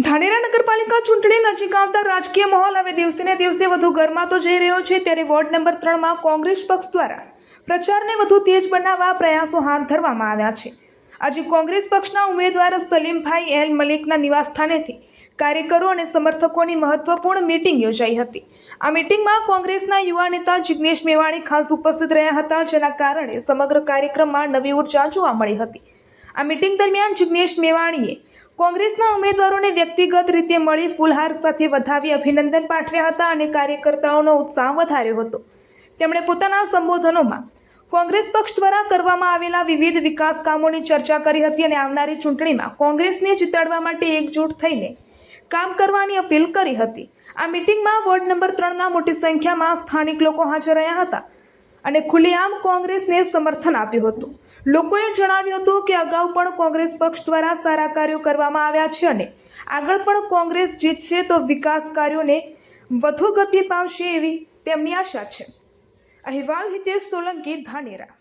ધાનેરા નગરપાલિકા ચૂંટણી નજીક આવતા રાજકીય માહોલ હવે દિવસે ને દિવસે વધુ ગરમાતો જઈ રહ્યો છે। ત્યારે વોર્ડ નંબર 3 માં કોંગ્રેસ પક્ષ દ્વારા પ્રચારને વધુ તેજ બનાવવા પ્રયાસો હાથ ધરવામાં આવ્યા છે। આજે કોંગ્રેસ પક્ષના ઉમેદવાર સલીમભાઈ એલ મલિકના નિવાસસ્થાનેથી કાર્યકરો અને સમર્થકોની મહત્વપૂર્ણ મીટિંગ યોજાઈ હતી। આ મીટિંગમાં કોંગ્રેસના યુવા નેતા જિગ્નેશ મેવાણી ખાસ ઉપસ્થિત રહ્યા હતા, જેના કારણે સમગ્ર કાર્યક્રમમાં નવી ઉર્જા જોવા મળી હતી। આ મીટિંગ દરમિયાન જિગ્નેશ મેવાણીએ કોંગ્રેસના ઉમેદવારોને વ્યક્તિગત રીતે મળી ફૂલહાર સાથે વધાવી અભિનંદન પાઠવ્યા હતા અને કાર્યકર્તાઓનો ઉત્સાહ વધાર્યો હતો। તેમણે પોતાના સંબોધનોમાં કોંગ્રેસ પક્ષ દ્વારા કરવામાં આવેલા વિવિધ વિકાસ કામોની ચર્ચા કરી હતી અને આવનારી ચૂંટણીમાં કોંગ્રેસને જીતાડવા માટે એકજૂટ થઈને કામ કરવાની અપીલ કરી હતી। આ મીટિંગમાં વોર્ડ નંબર 3ના મોટી સંખ્યામાં સ્થાનિક લોકો હાજર રહ્યા હતા અને ખુલ્લેઆમ કોંગ્રેસને સમર્થન આપ્યું હતું। લોકોએ જણાવ્યું હતું કે અગાઉ પણ કોંગ્રેસ પક્ષ દ્વારા સારા કાર્યો કરવામાં આવ્યા છે અને આગળ પણ કોંગ્રેસ જીતશે તો વિકાસ કાર્યોને વધુ ગતિ પામશે એવી તેમની આશા છે। અહેવાલ હિતેશ સોલંકી, ધાનેરા।